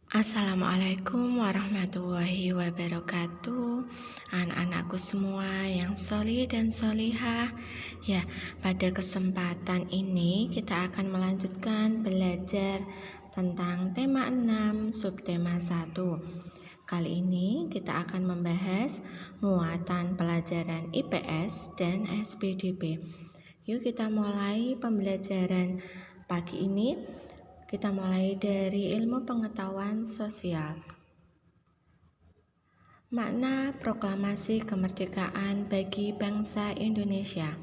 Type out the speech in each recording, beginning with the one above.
Assalamualaikum warahmatullahi wabarakatuh. Anak-anakku semua yang solih dan solihah. Ya, pada kesempatan ini kita akan melanjutkan belajar tentang tema 6 subtema 1. Kali ini kita akan membahas muatan pelajaran IPS dan SPDP. Yuk kita mulai pembelajaran pagi ini. Kita mulai dari ilmu pengetahuan sosial. Makna proklamasi kemerdekaan bagi bangsa Indonesia.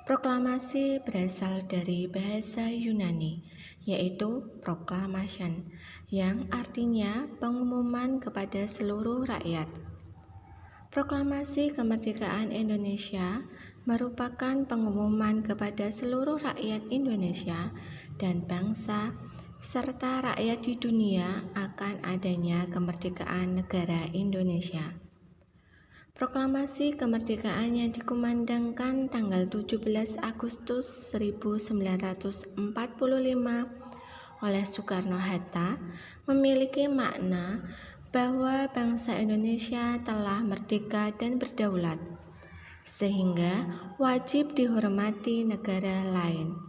Proklamasi berasal dari bahasa Yunani, yaitu proclamation, yang artinya pengumuman kepada seluruh rakyat. Proklamasi kemerdekaan Indonesia merupakan pengumuman kepada seluruh rakyat Indonesia dan bangsa serta rakyat di dunia akan adanya kemerdekaan negara Indonesia. Proklamasi kemerdekaan yang dikumandangkan tanggal 17 Agustus 1945 oleh Soekarno-Hatta memiliki makna bahwa bangsa Indonesia telah merdeka dan berdaulat, sehingga wajib dihormati negara lain.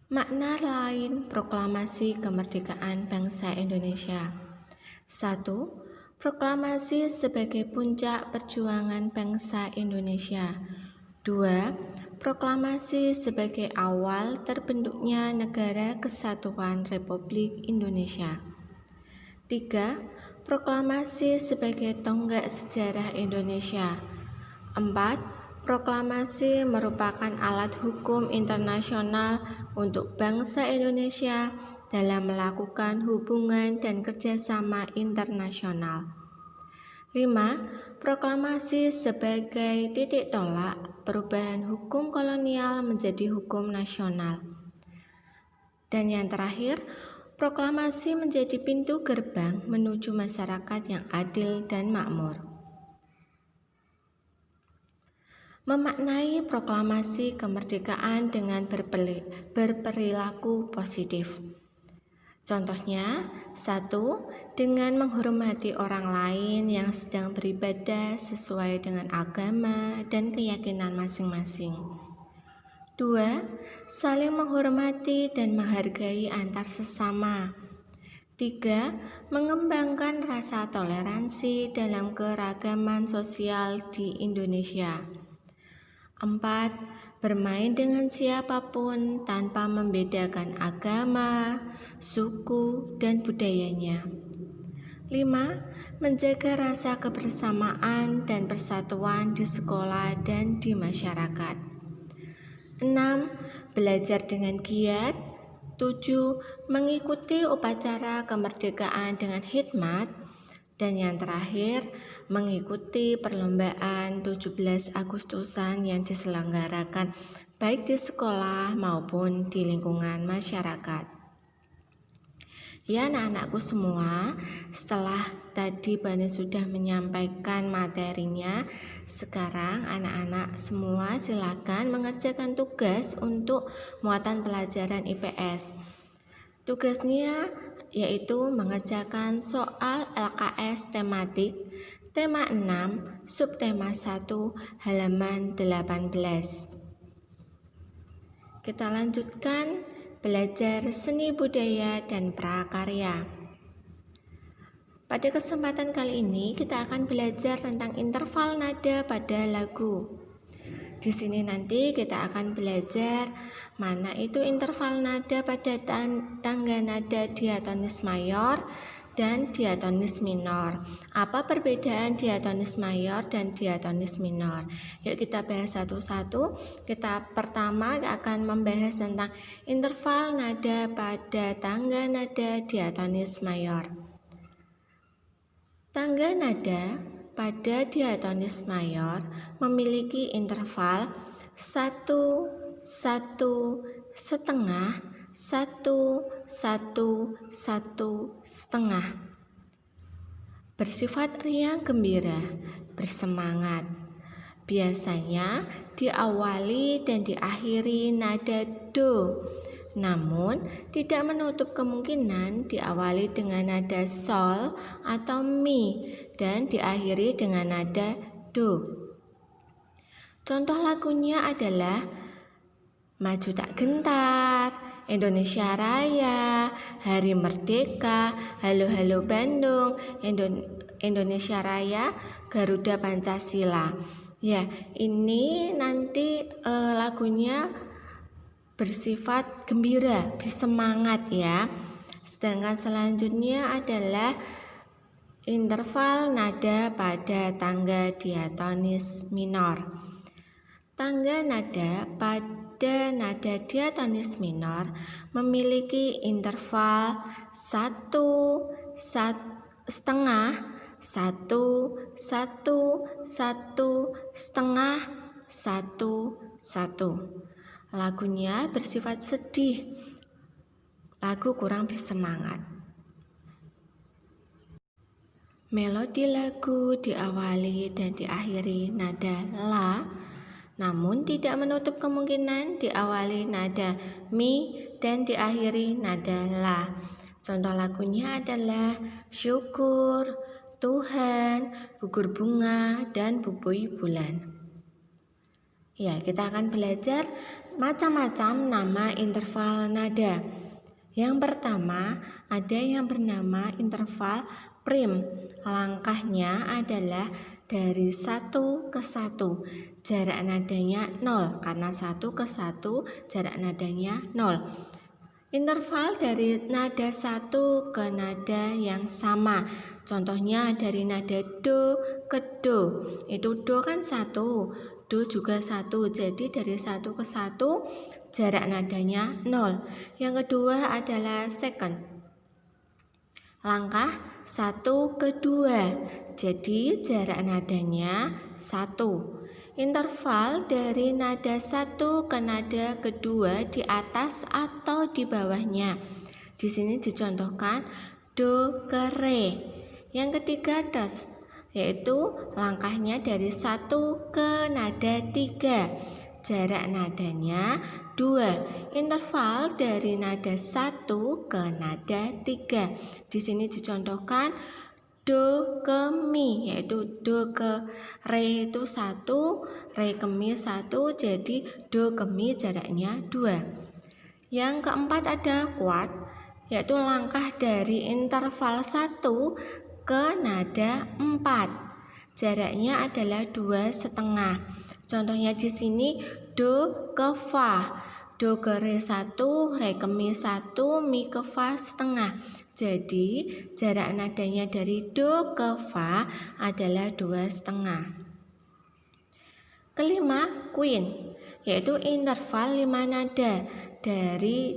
Makna lain proklamasi kemerdekaan bangsa Indonesia. 1. Proklamasi sebagai puncak perjuangan bangsa Indonesia. 2. Proklamasi sebagai awal terbentuknya Negara Kesatuan Republik Indonesia. 3. Proklamasi sebagai tonggak sejarah Indonesia. 4. Proklamasi merupakan alat hukum internasional untuk bangsa Indonesia dalam melakukan hubungan dan kerjasama internasional. 5. Proklamasi sebagai titik tolak perubahan hukum kolonial menjadi hukum nasional. Dan yang terakhir, proklamasi menjadi pintu gerbang menuju masyarakat yang adil dan makmur. Memaknai proklamasi kemerdekaan dengan berperilaku positif. Contohnya, 1. Dengan menghormati orang lain yang sedang beribadah sesuai dengan agama dan keyakinan masing-masing. 2. Saling menghormati dan menghargai antar sesama. 3. Mengembangkan rasa toleransi dalam keragaman sosial di Indonesia. 4. Bermain dengan siapapun tanpa membedakan agama, suku, dan budayanya. 5. Menjaga rasa kebersamaan dan persatuan di sekolah dan di masyarakat. 6. Belajar dengan giat. 7. Mengikuti upacara kemerdekaan dengan hikmat. Dan yang terakhir, mengikuti perlombaan 17 Agustusan yang diselenggarakan baik di sekolah maupun di lingkungan masyarakat. Ya anak-anakku semua, setelah tadi Bani sudah menyampaikan materinya, sekarang anak-anak semua silakan mengerjakan tugas untuk muatan pelajaran IPS. Tugasnya yaitu mengerjakan soal LKS tematik tema 6 subtema 1 halaman 18. Kita lanjutkan belajar seni budaya dan prakarya. Pada kesempatan kali ini kita akan belajar tentang interval nada pada lagu. Di sini nanti kita akan belajar mana itu interval nada pada tangga nada diatonis mayor dan diatonis minor. Apa perbedaan diatonis mayor dan diatonis minor? Yuk kita bahas satu-satu. Kita pertama akan membahas tentang interval nada pada tangga nada diatonis mayor. Tangga nada pada diatonis mayor memiliki interval 1, 1, setengah, 1, 1, 1, setengah. Bersifat riang gembira, bersemangat. Biasanya diawali dan diakhiri nada do Namun, tidak menutup kemungkinan diawali dengan nada sol atau mi dan diakhiri dengan nada do. Contoh lagunya adalah Maju Tak Gentar, Indonesia Raya, Hari Merdeka, Halo Halo Bandung, Indonesia Raya, Garuda Pancasila. Ya, ini nanti lagunya bersifat gembira, bersemangat ya. Sedangkan selanjutnya adalah interval nada pada tangga diatonis minor. Tangga nada pada nada diatonis minor memiliki interval 1, 1,5, 1, 1, 1,5, 1, 1. Lagunya bersifat sedih, lagu kurang bersemangat. Melodi lagu diawali dan diakhiri nada la, namun tidak menutup kemungkinan diawali nada mi dan diakhiri nada la. Contoh lagunya adalah Syukur, Tuhan, Gugur Bunga, dan Bubui Bulan. Ya, kita akan belajar macam-macam nama interval nada. Yang pertama, ada yang bernama interval prim. Langkahnya adalah dari 1 ke 1. Jarak nadanya 0, karena 1 ke 1 jarak nadanya 0. Interval dari nada 1 ke nada yang sama. Contohnya dari nada do ke do. Itu do kan 1. Do juga 1, jadi dari 1 ke 1 jarak nadanya 0. Yang kedua adalah second. Langkah 1 ke 2, jadi jarak nadanya 1. Interval dari nada 1 ke nada kedua di atas atau di bawahnya. Di sini dicontohkan do ke re. Yang ketiga das, yaitu langkahnya dari 1 ke nada 3. Jarak nadanya 2. Interval dari nada 1 ke nada 3. Di sini dicontohkan do ke mi, yaitu do ke re itu 1, re ke mi 1, jadi do ke mi jaraknya 2. Yang keempat ada quart, yaitu langkah dari interval 1 ke nada 4. Jaraknya adalah 2,5. Contohnya di sini do ke fa. Do ke re 1, re ke mi 1, mi ke fa setengah. Jadi jarak nadanya dari do ke fa adalah 2,5. Kelima, quint, yaitu interval 5 nada dari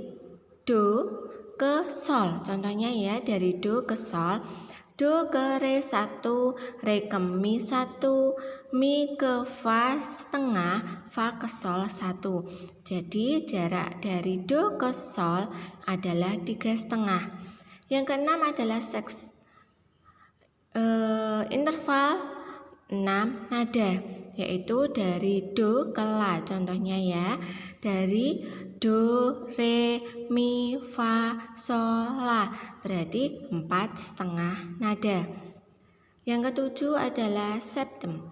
do ke sol. Contohnya ya, dari do ke sol. Do ke re 1, re ke mi 1, mi ke fa setengah, fa ke sol 1. Jadi jarak dari do ke sol adalah 3,5. Yang keenam adalah interval 6 nada, yaitu dari do ke la. Contohnya ya, dari do, re, mi, fa, sol, la, berarti 4,5 nada. Yang ketujuh adalah septem,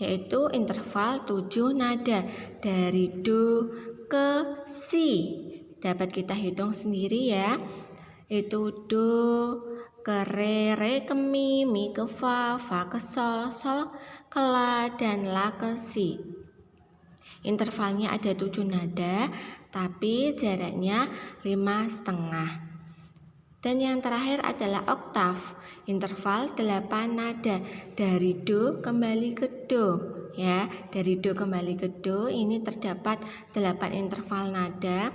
yaitu interval 7 nada dari do ke si. Dapat kita hitung sendiri ya, itu do ke re, re ke mi, mi ke fa, fa ke sol, sol ke la, dan la ke si. Intervalnya ada 7 nada, tapi jaraknya 5,5. Dan yang terakhir adalah oktav, interval 8 nada dari do kembali ke do. Ya, dari do kembali ke do ini terdapat 8 interval nada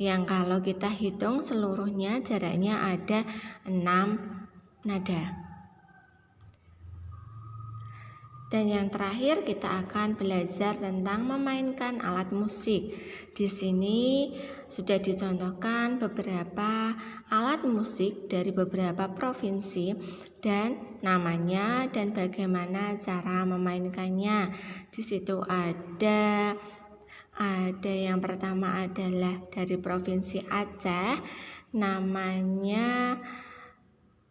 yang kalau kita hitung seluruhnya jaraknya ada 6 nada. Dan yang terakhir kita akan belajar tentang memainkan alat musik. Di sini sudah dicontohkan beberapa alat musik dari beberapa provinsi dan namanya dan bagaimana cara memainkannya. Di situ ada Ada yang pertama adalah dari Provinsi Aceh, namanya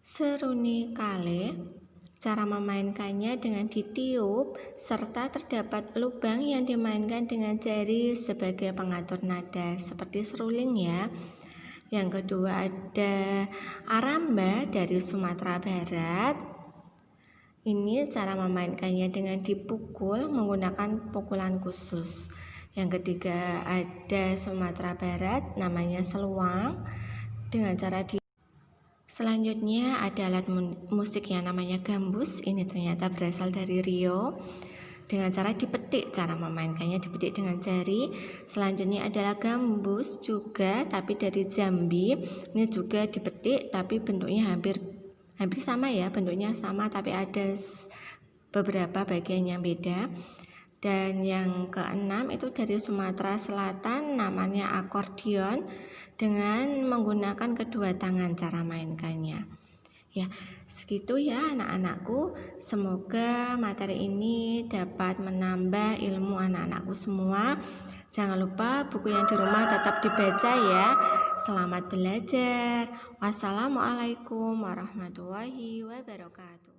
seruni kale. Cara memainkannya dengan ditiup, serta terdapat lubang yang dimainkan dengan jari sebagai pengatur nada, seperti seruling ya. Yang kedua ada aramba dari Sumatera Barat. Ini cara memainkannya dengan dipukul menggunakan pukulan khusus. Yang ketiga ada Sumatera Barat, namanya seluang, dengan cara Selanjutnya ada alat musik yang namanya gambus. Ini ternyata berasal dari Riau. Dengan cara dipetik, cara memainkannya dipetik dengan jari. Selanjutnya adalah gambus juga, tapi dari Jambi. Ini juga dipetik, tapi bentuknya hampir sama ya, bentuknya sama, tapi ada beberapa bagian yang beda. Dan yang keenam itu dari Sumatera Selatan, namanya akordeon, dengan menggunakan kedua tangan cara mainkannya. Ya, segitu ya anak-anakku. Semoga materi ini dapat menambah ilmu anak-anakku semua. Jangan lupa buku yang di rumah tetap dibaca ya. Selamat belajar. Wassalamualaikum warahmatullahi wabarakatuh.